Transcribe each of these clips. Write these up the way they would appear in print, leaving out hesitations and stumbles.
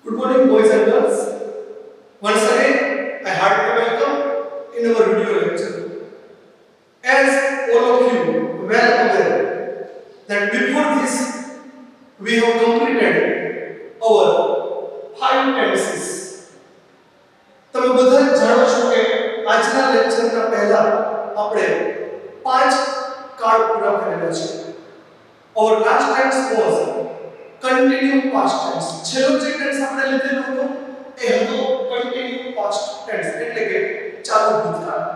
Good morning, boys and girls. Once again, I heartily welcome in our video lecture. As all of you well aware that before this we have completed our 5 tenses. તમે બધા જાણો છો કે આજના લેક્ચરના પહેલા આપણે 5 card પૂરા કરેલા છે. Our last tense was continue past tense. છેલ્લો જે ટેન્સ આપણે લીધેલો હતો એ હતો continue past tense એટલે કે ચાલુ ભૂતકાળ.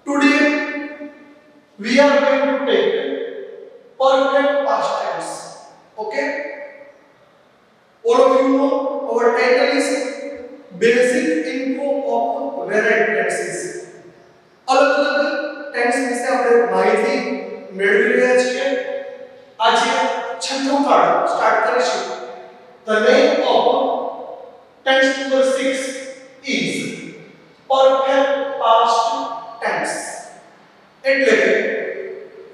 Today we are going to take perfect past tense. Okay? All of you know our title is basic info of varied tenses. અલગ અલગ ટેન્સ વિશે આપણે માહિતી મેળવી રહ્યા છીએ. આજે છઠ્ઠો કાર્ડ સ્ટાર્ટ કરીશું. The name of tense number 6 is perfect past tense. એટલે કે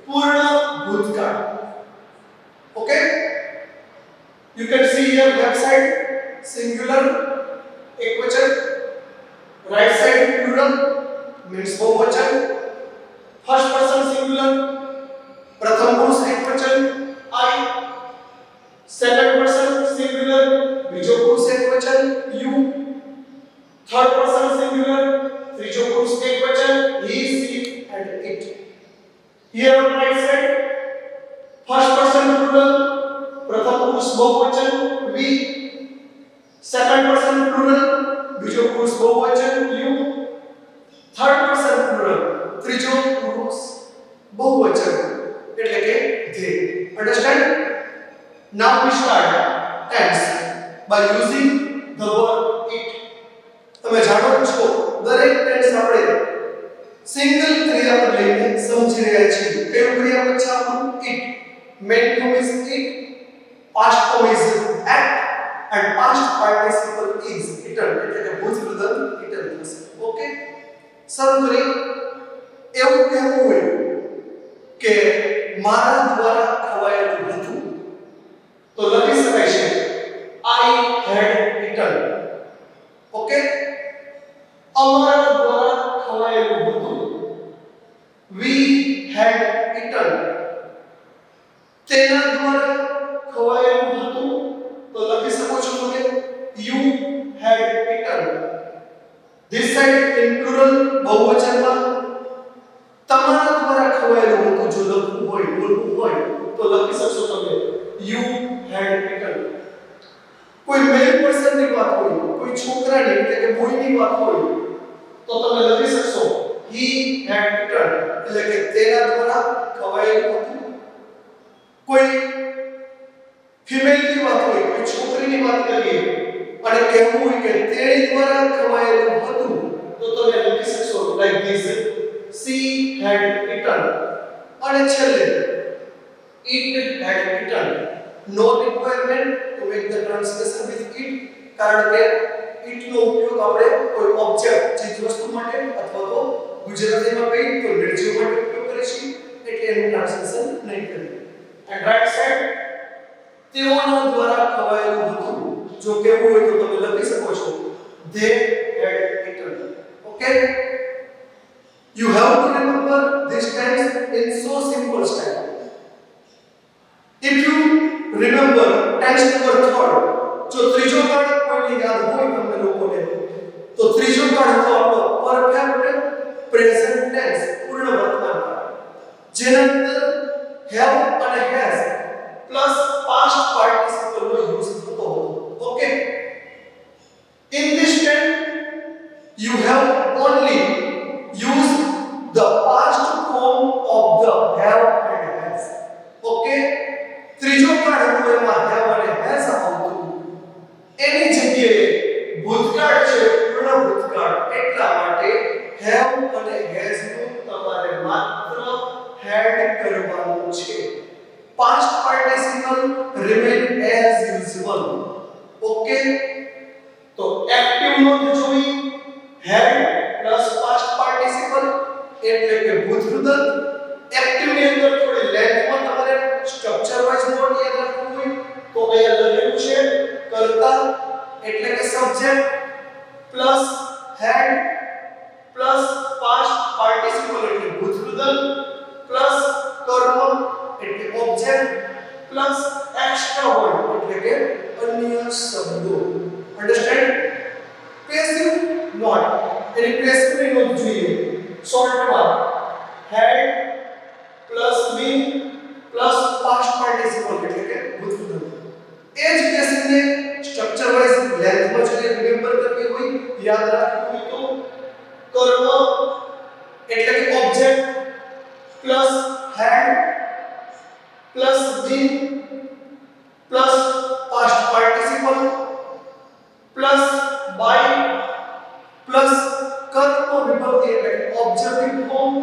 પૂર્ણ ભૂતકાળ. Okay? You can see here left side singular ekvachan, right side plural means बहुवचन, first person singular प्रथम पुरुष एकवचन I, second person singular बीजो पुरुष एकवचन you, third person singular त्रिजो पुरुष एकवचन he, she and it. Here on right side first person plural प्रथम पुरुष बहुवचन we, second person plural बीजो पुरुष बहुवचन you, third person plural त्रिजो पुरुष बहुवचन એટલે કે they. Understand? Now we start tense by using the verb it. તમે જાણો છો દરેક ટેન્સ આપણે સિંગલ ક્રિયા પર લઈને સમજી રહ્યા છીએ. પેલું ક્રિયાપદ છે આપણું it. Main form is it, past form is act and past participle is eaten. એટલે કે ભૂતકાળ eaten થશે. ઓકે? શરૂ કરી એવું કહેવું હોય કે મારા દ્વારા ખવાયેલું હતું તો લખી શકાય છે I had eaten. ઓકે? અમારા દ્વારા ખવાયેલું હતું we had eaten. તેના દ્વારા ખવાયેલું હતું તો લખી શકો છો તમે you had eaten. This side in plural બહુવચનમાં તમારા દ્વારા ખવાયેલું હતું જો લખવું હોય બોલવું હોય તો લખી શકશો તમે you had eaten. કોઈ મેલ પર્સનની વાત હોય કોઈ છોકરાની એટલે કે બોયની વાત હોય તો તમે લખી શકશો he had eaten એટલે કે તેના દ્વારા ખવાયેલું હતું. કોઈ ફિમેલની વાત હોય કોઈ છોકરીની વાત કરીએ અને કહેવું હોય કે તેણી દ્વારા ખવાયેલું હતું તો તમે લખી શકશો like this she had eaten. અને છેલ્લે it had eaten. No requirement to make the translation with it કારણ કે it નો ઉપયોગ આપણે કોઈ ઓબ્જેક્ટ ચીજ વસ્તુ માટે અથવા તો ગુજરાતીમાં કહીએ તો નિર્જીવ માટે ઉપયોગ કરીશું એટલે એનું ટ્રાન્સલેશન નહીં કરીએ. એન્ડ રાઈટ સાઈડ તેઓના દ્વારા ખવાયેલું હતું જો કહેવું હોય તો તમે લખી શકો છો they had eaten. Okay? You have to remember this tense in so simple style. If you remember tense number 3rd, जो ત્રીજો કાર્ડ કોઈને યાદ હોય તમને લોકોને તો ત્રીજો કાર્ડ હતો આપણો પરફેક્ટ પ્રેઝન્ટ ટેન્સ પૂર્ણ વર્તમાન કાળ જેના અંદર have અને has પ્લસ past participle નો યુઝ થતો હતો. Okay? In this tense you have only used the past form of the have and has. Okay? ત્રીજો કાર્ડ હતો એમાં have અને has આવતું એની જગ્યાએ ભૂતકાળ છે પૂર્ણ ભૂતકાળ એટલા માટે have અને has નું તમારે માત્ર had કરવાનું છે. past participle remain as usual. Okay? તો એક્ટિવ નોંધ જોઈ had પ્લસ past participle એટલે કે ભૂતકાળ. એક્ટિવ ની અંદર થોડી લેન્થમાં તમારે સ્ટ્રક્ચર વાઇઝ નોટ યાદ રાખવું હોય તો અહીંયા લખેલું છે કર્તા એટલે કે subject plus had plus past participle એટલે ભૂતકૃદંત પ્લસ કર્મ એટલે ઓબ્જેક્ટ પ્લસ એક્સ્ટ્રા વર્ડ એટલે કે અન્ય શબ્દો. અન્ડરસ્ટેન્ડ? પેસિવ નોટ એની પેસિવ ની નોંધ જોઈએ. શોર્ટમાં had plus been plus past participle એટલે કે ભૂતકૃદંત. એ જ પેસિવને સ્ટ્રક્ચર વાઇઝ લેન્થમાં જોઈએ રિમેમ્બર કરવી હોય યાદ રાખવું હોય તો કર્મ એટલે કે object plus had plus been plus past participle plus by plus કર્મ વિભક્તિ એટલે કે ઓબ્જેક્ટિવ ફોર્મ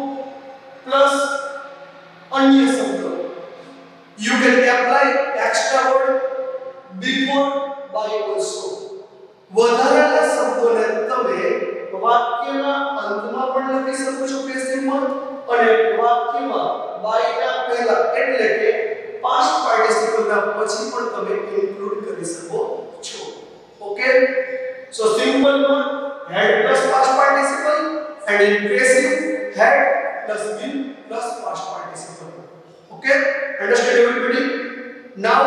પ્લસ અન્ય શબ્દ. You can apply extra word before by also. વધારાના શબ્દોને તમે વાક્યના અંતમાં પણ લખી શકો છો પેસિવમાં અને વાક્યમાં by ના પહેલા એટલે કે પાસ્ટ પાર્ટિસિપલ ના પછી પણ તમે ઇન્ક્લુડ કરી શકો છો. Okay, so simple note had plus past participle and in passive had plus been plus past participle. Okay, understand everybody? Now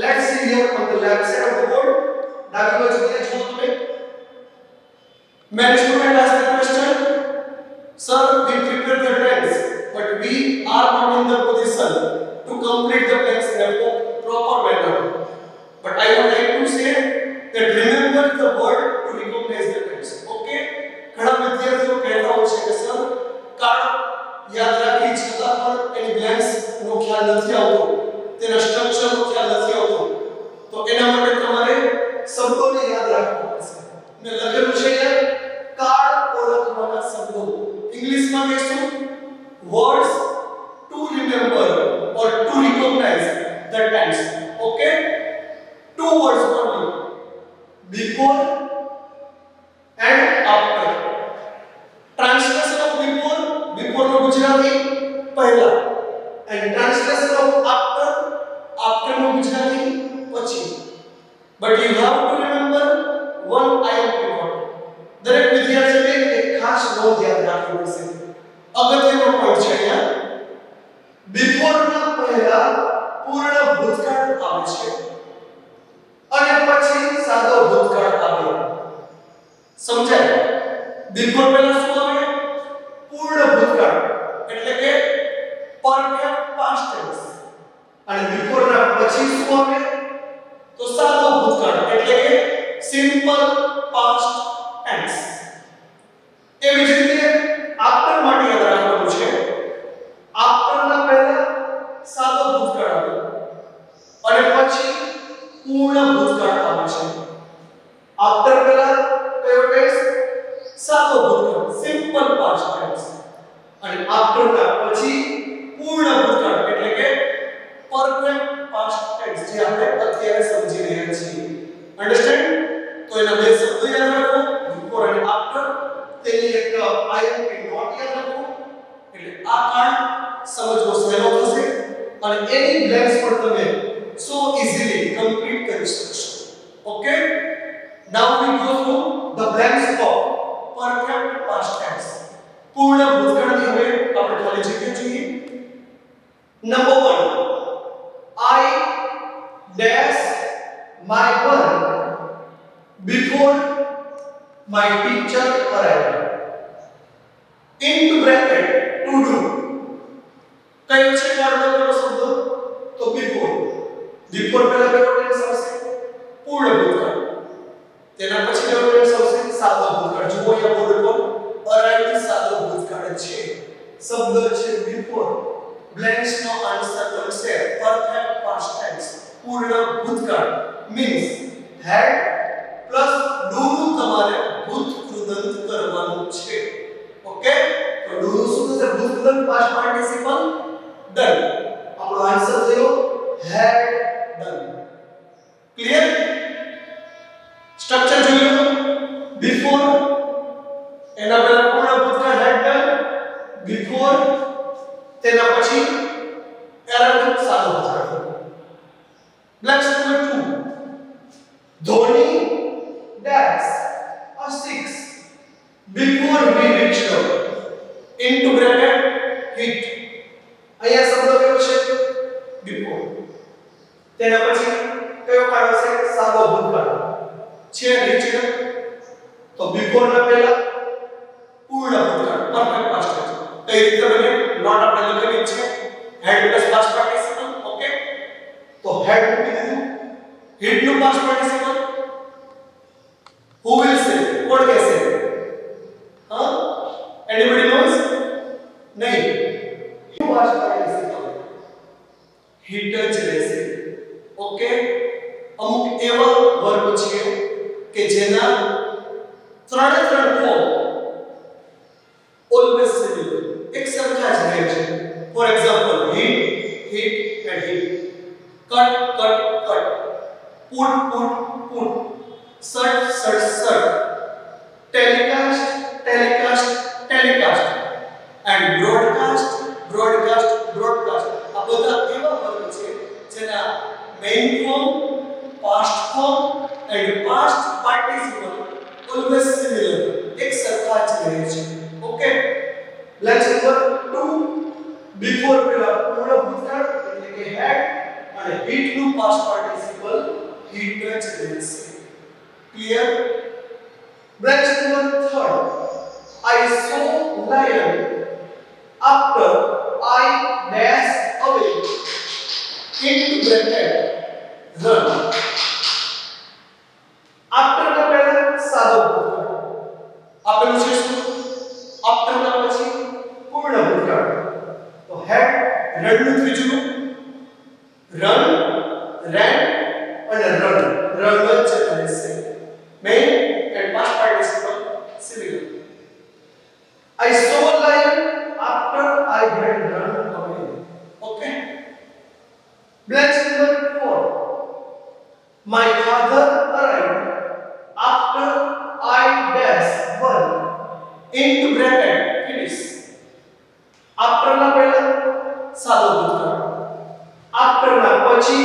let's see here on the left side of the board. ડાબી બાજુ જે છો તમે many students ask the question, sir, we prepare the tense but we are not in the position to complete the tense in a proper manner. But I would like to say that remember the word to recognize the tense. Okay, ઘણા વિદ્યાર્થીઓ કહેતા હોય છે કે sir કાળ યાદ રાખી છતાં પણ એની બ્લેન્ક્સ નો ખ્યાલ નથી આવતો, તેના સ્ટ્રક્ચર નો ખ્યાલ નથી આવતો, તો એના માટે તમારે શબ્દોને યાદ રાખવા પડશે. મેં લખેલું છે કે કાળ ઓળખવાના શબ્દો ઇંગ્લિશમાં કહીશું words to remember or to recognize the tense. Okay, two words only, before and after. Translation of before નો ગુજરાતી પહેલા and translation of after નો ગુજરાતી પછી. But you have to remember one IMP note. દરેક વિદ્યાર્થીએ એક ખાસ નોંધ યાદ રાખવી પડશે. અગત્યનો પોઈન્ટ છે અહીંયા. before ના પહેલા પૂર્ણ ભૂતકાળ આવે છે અને પછી સાદો ભૂતકાળ આવે. સમજાય? before પહેલા શું આવે? પૂર્ણ ભૂતકાળ એટલે કે પરફેક્ટ પાસ્ટ ટેન્સ અને before ના પછી શું આવે? તો સાદો ભૂતકાળ એટલે કે સિમ્પલ પાસ્ટ ટેન્સ. એવી જ રીતે આફ્ટર માટે યાદ રાખવાનું છે. આફ્ટર ના પહેલા સાદો ભૂતકાળ આવે અને પછી પૂર્ણ ભૂતકાળ આવે છે. આફ્ટર પહેલા કયો ટેન્સ? સાદો ભૂતકાળ સિમ્પલ પાસ્ટ ટેન્સ અને આફ્ટર ના પછી પૂર્ણ ભૂતકાળ એટલે કે પરફેક્ટ પાસ્ટ ટેન્સ જે આપણે અત્યારે સમજી રહ્યા છીએ. અન્ડરસ્ટેન્ડ? તો એના બે શબ્દો યાદ રાખો, before અને after. તેની એક આઈએમપી નોટ યાદ રાખો એટલે આ કાળ સમજવો સહેલો થશે અને એની બ્લેન્ક્સ પણ તમે so easily complete કરી શકશો. Okay, now we go through the blanks of perfect past tense. પૂર્ણ ભૂતકાળની હવે આપણે ખાલી જગ્યા જોઈએ. Number 1, I dash my work before my teacher arrived. Into bracket to do. કયો છે કાળનો શબ્દ? તો before. before પહેલા કયો ટેન્સ આવશે? પૂર્ણ ભૂતકાળ. તેના પછી કયો ટેન્સ આવશે? સાદો ભૂતકાળ. જુઓ અહીંયા બોર્ડ પર arrived સાદો ભૂતકાળ છે. શબ્દ છે before. blanks નો આન્સર બનશે perfect past tense. પૂર્ણ ભૂતકાળ means had plus do નું તમારે ભૂતકૃદંત કરવાનું છે. ઓકે, તો do નું શું થશે? ભૂતકૃદંત past participle done. આપણો આન્સર થયો had done. ક્લિયર? સ્ટ્રક્ચર જોઈ લો. before એના પહેલા પૂર્ણ ભૂતકાળ had done, before તેના પછી arrived સાદો ભૂતકાળ. બ્લેક્સ નંબર 2, ધોની છે રીચ તો બિફોર ના પહેલા પૂર્ણ ભૂતકાળ પરફેક્ટ પાસ્ટ ટેન્સ કઈ રીતે બને નોટ આપણે લખેલી છે had plus past participle okay તો હેડ મૂકી દીધું હિટ નું past participle who will say કોણ કહેશે હા anybody knows નહીં you પાસ્ટ પાર્ટિસિપલ હિટ જ રહેશે ઓકે અમુક એવા વર્બ છે કે જેના ત્રણે ત્રણ ફોર્મ always similar એક સરખા જ રહે છે for example hit and hit cut put search telecast and broadcast આ બધા એવા વર્બ છે જેના main form past form and past participle always similar એક સરખા જ રહે છે ઓકે લેટ્સ નંબર 2 બિફોર પેલા પૂર્ણ ભૂતકાળ એટલે કે હેડ અને હિટ નું પાસ્ટ પાર્ટિસિપલ હિટ જ રહેશે clear let's number 3 I saw lion after I dash away into bracket run after ના પહેલા સાદો ભૂતકાળ આપેલું છે શું after ના પછી પૂર્ણ ભૂતકાળ તો હેડ રેડ નું ત્રીજું રૂપ રન રેન અને રન જ રહેશે main and past participle similar I saw a lion after I had run away okay let's number 4 my father arrived after I dash one into bracket finish after ના પહેલા સાદો ભૂતકાળ after ના પછી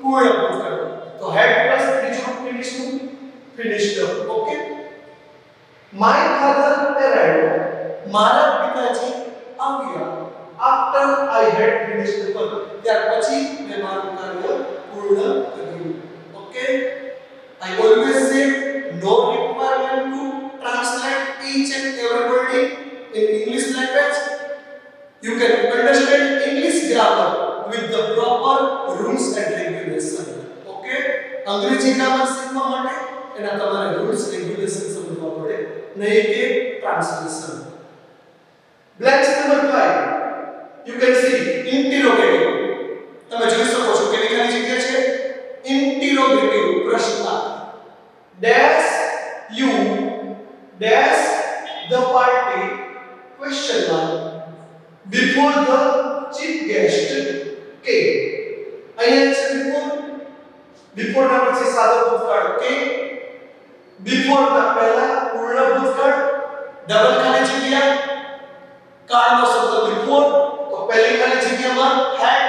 પૂર્ણ ભૂતકાળ તો હેડ પ્લસ ત્રીજું ફિનિશ નું finished okay my father arrived મારા પિતાજી આવ્યા after I had finished the work ત્યાર પછી મેં મારું કાર્ય પૂર્ણ કર્યું okay I always say no requirement to translate each and every word in English language you can understand English grammar with the proper rules and regulations okay અંગ્રેજી grammar શીખવા માટે એના તમારે રૂલ્સ રેગ્યુલેશન સમજવા પડે નહીં કે translation blanks number 5 you can see interrogative તમે જોઈ શકો છો કેવી ખાલી જગ્યા છે interrogative પ્રશ્નાર્થ dash you dash the party question mark before the chief guest came અહીંયા છે before ના પછી સાદો ભૂતકાળ came before ના પહેલા પૂર્ણ ભૂતકાળ ડબલ ખાલી જગ્યા કાળનો શબ્દ before તો પહેલી ખાલી જગ્યામાં had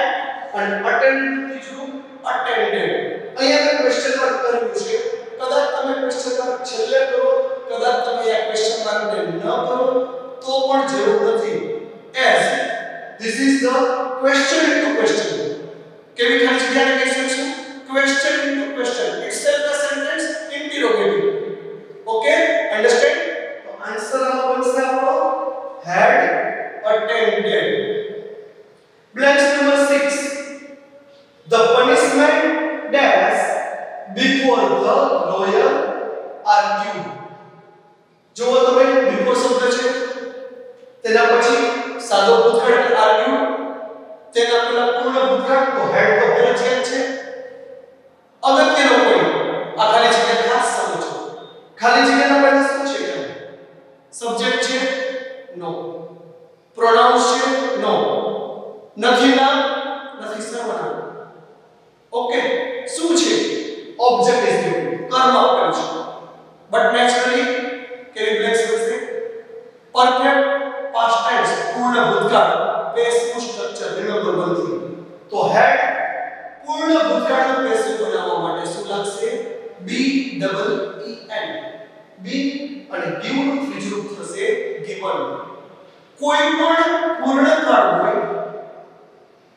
and attend ત્રીજું attended અહીંયા મેં ક્વેશ્ચન માર્ક કર્યું છે કદાચ તમે ક્વેશ્ચન માર્ક છેલ્લે કરો કદાચ તમે આ ક્વેશ્ચન માર્ક ને ન કરો તો પણ જરૂર નથી as this is the question into question કેવી ખાલી જગ્યાને કહી શકશું question into question itself the sentence interrogative okay understand તો આન્સર આમાં બનશે આપણો had attended blanks number 6 the punishment dash before the lawyer argued જો તમે before શબ્દ છે તેના પછી સાદો ભૂતકાળ argue તેના પહેલા પૂર્ણ ભૂતકાળ તો had તો પહેલા છે અગત્યનો પોઈન્ટ આ ખાલી જગ્યા ખાસ સમજો ખાલી જગ્યાના પહેલા શું છે સબ્જેક્ટ છે નો પ્રોનાઉન્સ છે નો નથી નામ નથી સર્વનામ ઓકે શું છે ઓબ્જેક્ટ ઇઝ गिवन કર્મ આપેલું છે બટ નેચરલી કેવી બ્લેક્સ બનશે પરફેક્ટ પાસ્ટ ટેન્સ પૂર્ણ ભૂતકાળ passive structure remember one thing તો હેડ પૂર્ણ ભૂતકાળનું પેસિવ બનાવવા માટે શું લાગશે બી ડબલ ઈ એન બી અને ગિવ નું ત્રીજું રૂપ થશે given કોઈ પણ પૂર્ણકાળ હોય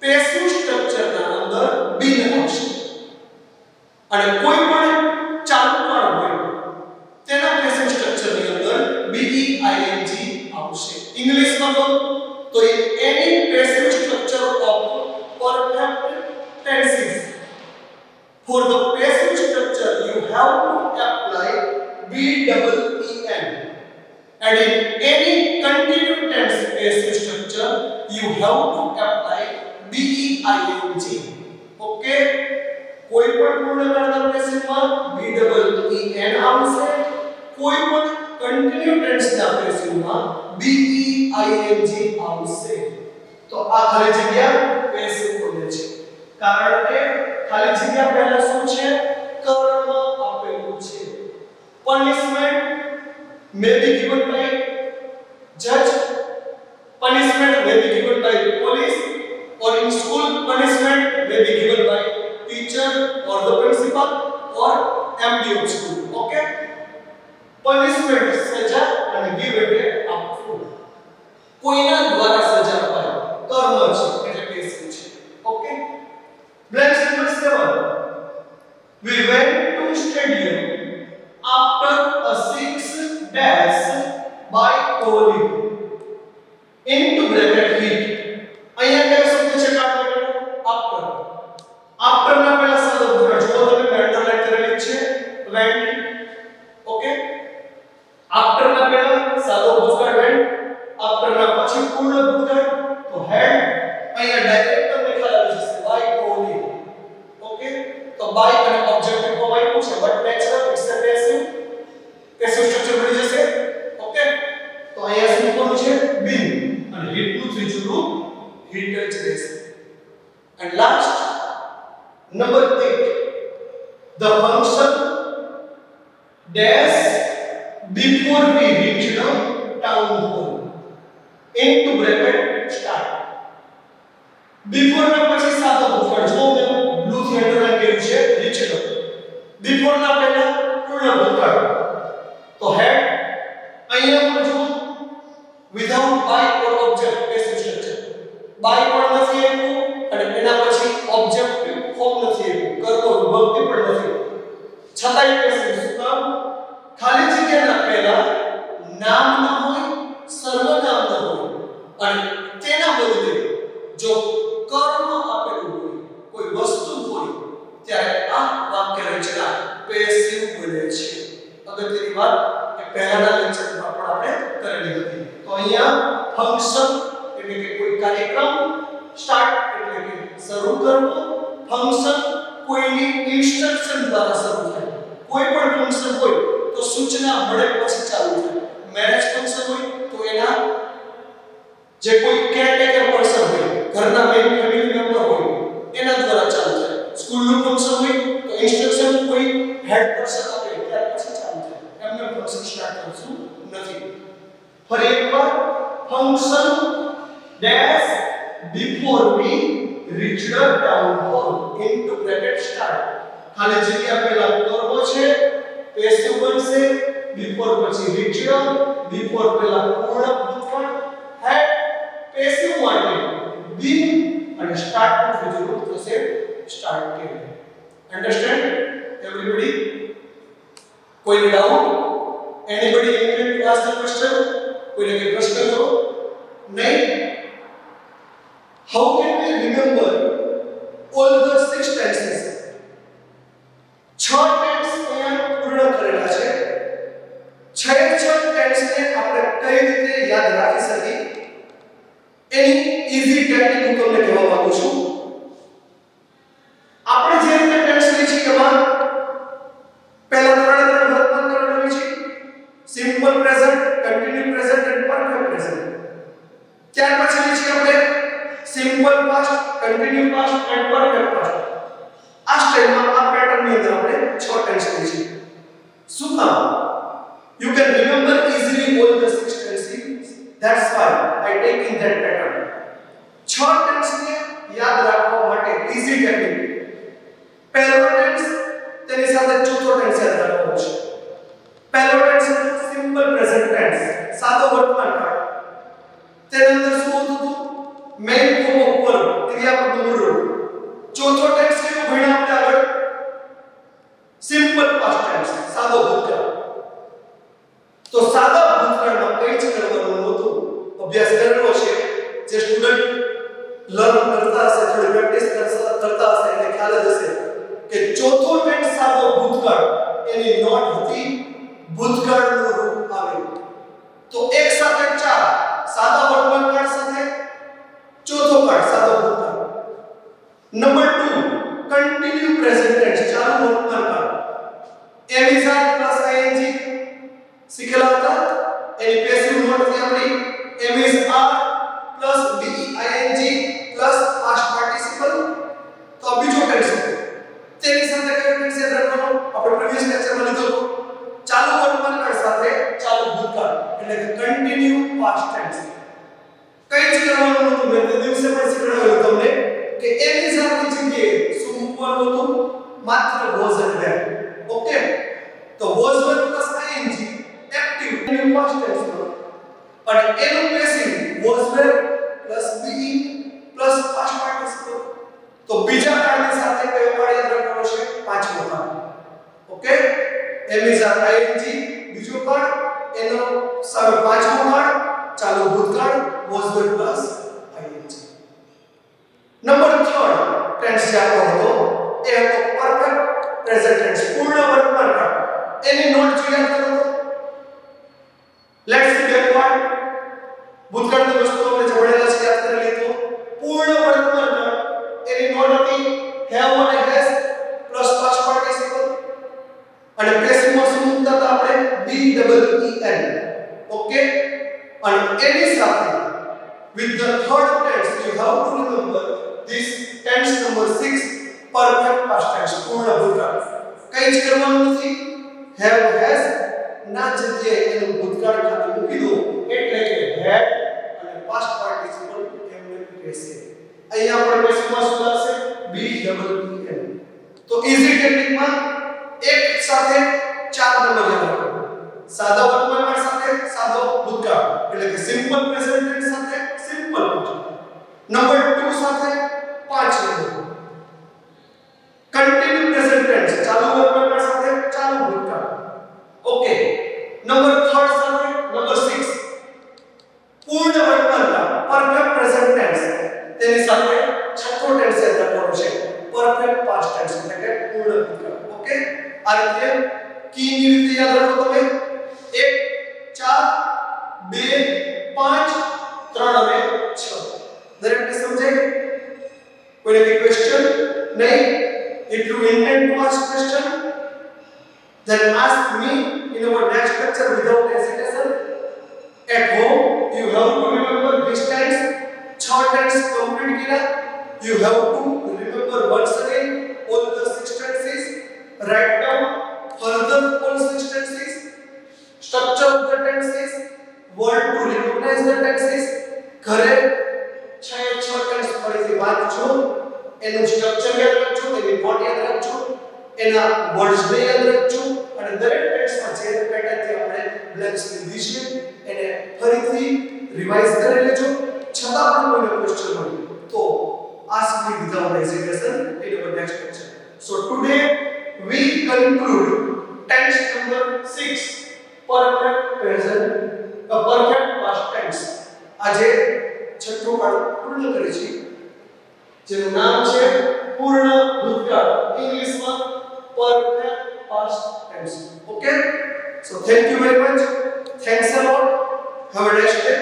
પેસિવ સ્ટ્રક્ચરના અંદર બી આવશે અને કોઈ પણ ચાલુ કાળ હોય B-double-E-N. And in any continuous tense passive structure, you have to apply B-E-I-N-G. Okay? કોઈ પણ પૂર્ણકાળના પેસિવમાં B-double-E-N આવશે, કોઈ પણ કન્ટિન્યુઅસ ટેન્સના પેસિવમાં B-E-I-N-G આવશે. તો આ ખાલી જગ્યા પેસિવ બોલે છે, કારણ કે ખાલી જગ્યા પહેલા શું છે? કર્મ આપેલું છે. Punishment may be given by judge, punishment may be given by police, or in school punishment may be given by teacher or the principal or MD of school. Okay? Punishment સજા અને give એટલે આપવું. કોઈના દ્વારા સજા અપાય, કર્મ છે એટલે પેસિવ છે. Okay? Blank number 7. We went to stadium after a 6 dash by bowling into bracket hit. અહીંયા કયો શબ્દ છે કાઢવાનો? after. after ના પહેલા શબ્દ ભૂતકાળ, જો તમે અંડરલાઈન કરેલી છે went. ઓકે? after ના પહેલા સાદો ભૂતકાળ went, after ના પછી પૂર્ણ ભૂતકાળ તો had. અહીંયા ડાયરેક્ટ તમને ખ્યાલ આવી જશે by bowling. ઓકે? તો by અને ઓબ્જેક્ટિવ ફોર્મ આપ્યું છે, but natural it's a passive structure બની જશે. ઓકે? તો અહીંયા શું કોનું છે? been. અને hit નું ત્રીજું રૂપ hit જ રહેશે. And last number 8, the function dash before we reach the town hall into bracket start. before ના પછી સાદો ભૂતકાળ, જો મેં બ્લુ થી અંડરલાઈન કર્યું છે reach the. before ના પહેલા પૂર્ણ ભૂતકાળ તો had. અહીંયા પણ જો without by or object passive structure, by પણ નથી આપ્યું અને એના પછી ઓબ્જેક્ટિવ ફોર્મ નથી આપ્યું, કર્મ વિભક્તિ પણ નથી, છતાંય પેસિવ. શું કામ? ખાલી જગ્યાના પહેલા નામ ન હોય, સર્વનામ ન હોય અને તેના બદલે જો કર્મ આપેલું હોય, કોઈ વસ્તુ હોય, ત્યારે આ વાક્ય રચના પેસિવ બને છે. અગત્યની વાત એ પહેલાના લેક્ચરમાં પણ આપણે કરેલી હતી. તો અહીંયા ફંક્શન એટલે કે કોઈ કાર્યક્રમ, સ્ટાર્ટ એટલે કે શરૂ કરવું, ફંક્શન કોઈની ઇન્સ્ટ્રક્શન દ્વારા શરૂ થાય. કોઈ પણ ફંક્શન હોય તો સૂચના મળે પછી ચાલુ થાય. મેરેજ ફંક્શન હોય તો એના જે કોઈ કેરટેકર પર્સન હોય, ઘરના મેઇન ફેમિલી મેમ્બર હોય, એના દ્વારા ચાલુ થાય. સ્કૂલનું ફંક્શન હોય તો ઇન્સ્ટ્રક્શન કોઈ હેડ પર્સન આપે ત્યાર પછી ચાલુ થાય. એમને ફંક્શન સ્ટાર્ટ કરશું નથી. ફરી એકવાર, function dash before we reach the town hall into bracket start. ખાલી જગ્યા પહેલા કર્મ છે, પેસિવ બનશે. before પછી reach the, before પહેલા પૂર્ણ ભૂતકાળ had, પેસિવ માટે been અને start નું ત્રીજું રૂપ થશે started. Understand everybody? કોઈ doubt? Anybody interested to ask the question? કોઈને કોઈ પ્રશ્ન કરો? નહીં? How can we remember all the 6 tenses? 6 tense અહીંયા પૂર્ણ કરેલા છે. 6 ટેન્સને આપણે કઈ રીતે યાદ રાખી શકીએ એની ઈઝી ટેકનિક હું તમને કહેવા માંગુ છું. આપણે જે રીતે ટેન્સ લઈ છે એમાં પહેલા 3 વર્તમાન કાળ હોય છે, simple present, continue present and perfect present. ત્યાર પછી લઈ છે આપણે simple past, continue past and perfect past. આ સ્ટાઇલમાં આ પેટર્નની અંદર આપણે 6 ટેન્સ લઈ છે. શું કામ? You can remember easily all the 6 tenses. That's why I take in that pattern. 6 ટેન્સને યાદ રાખવા માટે ઈઝી ટેકનિક. પહેલો ટેન્સ તેની સાથે ચોથો ટેન્સ યાદ રાખવાનો છે. પહેલો ટેન્સ સિમ્પલ પ્રેઝન્ટ ટેન્સ, સાદો વર્તમાન કાળ. તેની અંદર શું હતું? મેઇન ફોર્મ ઓફ વર્બ, ક્રિયાપદનું મૂળ રૂપ. ચોથો ટેન્સ કયો ભણ્યા આપણે આગળ? સિમ્પલ પાસ્ટ ટેન્સ, સાદો ભૂતકાળ. તો સાદા ભૂતકાળમાં કઈ જ કરવાનું નહોતું. અભ્યાસ કરેલો છે, જે સ્ટુડન્ટ લર્ન કરતા હશે, થોડી પ્રેક્ટિસ કરતા હશે એને ખ્યાલ જ હશે કે ચોથો ટેન્સ સાદો ભૂતકાળ એની નોટ હતી ભૂતકાળનું રૂપ આવે. તો એક સાથે 4 સાદા વર્તમાનકાળ સાથે ચોથો કાળ સાદો ભૂતકાળ. નંબર 2 કન્ટિન્યુ પ્રેઝન્ટ ટેન્સ ચાલુ વર્તમાનકાળ. am is are plus ing શીખેલા હતા. એની પેસિવ નોટ હતી આપણી am is are plus be ing plus past participle. તો આ બીજો ટેન્સ છે. તેની સાથે કયો ટેન્સ યાદ રાખવાનો? આપણે પ્રીવિયસ લેક્ચરમાં લીધો હતો. ચાલુ વર્તમાનકાળ સાથે ચાલુ ભૂતકાળ એટલે કે કન્ટિન્યુ પાસ્ટ ટેન્સ. કઈ જ કરવાનું નહોતું. મેં તે દિવસે પણ શીખવાડ્યું તમને કે am is are ની જગ્યાએ શું મૂકવાનું હતું? માત્ર was and were. ઓકે, તો was were plus ing active continue past tense નો અને એનું passive was were plus be plus past participle. તો બીજા કાળની સાથે કયો કાળ યાદ રાખવાનો છે? પાંચમો કાળ. Okay, am is are ing બીજો કાળ, એનો સામે પાંચમો કાળ ચાલુ ભૂતકાળ was were plus ing. Number 3 tense જે આપણો હતો એ હતો પરફેક્ટ પ્રેઝન્ટ ટેન્સ પૂર્ણ વર્તમાનકાળ. એની નોટ જો યાદ કરો તો લેટ્સ સી બેકવર્ડ. ભૂતકાળની વસ્તુઓ આપણે જોડેલા છે યાદ કરી લીધો. પૂર્ણ વર્તમાનકાળ એની નોટ હતી have અને has પ્લસ past participle અને પેસિવમાં શું મૂકતા હતા આપણે? be en. ઓકે, અને એની સાથે with the third tense you have to remember this tense number 6 perfect past tense પૂર્ણ ભૂતકાળ. કઈ જ કરવાનું નથી. have has ના જગ્યાએ એનું ભૂતકાળ ખાલી મૂકી દો એટલે કે had અને past participle એમને રહેશે. અહીંયા પણ પેસિવમાં શું આવશે? be en. તો ઈઝી ટેકનિકમાં એક સાથે 4 નંબર યાદ રાખો. સાદા વર્તમાનકાળ સાથે સાદો ભૂતકાળ એટલે કે સિમ્પલ પ્રેઝન્ટ ટેન્સ સાથે સિમ્પલ પાસ્ટ. નંબર 2 સાથે 5 નંબર. કન્ટિન્યુ પ્રેઝન્ટ ટેન્સ ચાલુ વર્તમાનકાળ સાથે ચાલુ ભૂતકાળ. ઓકે, નંબર 3 સાથે નંબર 6 પૂર્ણ વર્તમાનકાળ પરફેક્ટ પ્રેઝન્ટ ટેન્સ. તેની સાથે છઠ્ઠો ટેન્સ યાદ રાખવાનો છે પરફેક્ટ પાસ્ટ ટેન્સ એટલે કે પૂર્ણ ભૂતકાળ. ઓકે, આ રીતે કીની રીતે યાદ રાખો તમે. 1 4 2 5 3 અને 6. દરેકને સમજાય? કોઈને કોઈ ક્વેશ્ચન નહીં? If you intend to ask question, then ask me in our next lecture without hesitation. At home, you have to remember this tense. 6 tense complete किया. You have to remember once again all the 6 tenses. Write down further all 6 tenses. Structure of the tenses. Word to recognize the tenses. ઘરે 6 tense ફરીથી વાંચજો. એનું structure યાદ રાખજો, એની body યાદ રાખજો, એના words ને યાદ રાખજો અને દરેક ટેક્સ્ટમાં જે પેટર્નથી આપણે બ્લેન્ક્સ લીધી છે એને ફરીથી રિવાઇઝ કરી લેજો. છતાં પણ કોઈને ક્વેશ્ચન હોય તો ask me without hesitation in our next lecture. So today we conclude tense number 6 perfect present perfect past tense. આજે છઠ્ઠો કાળ પૂર્ણ કરી છે જેનું નામ છે પૂર્ણ ભૂતકાળ. ઇંગ્લિશમાં perfect past tense. Okay, so thank you very much. Thanks a lot. Have a nice day.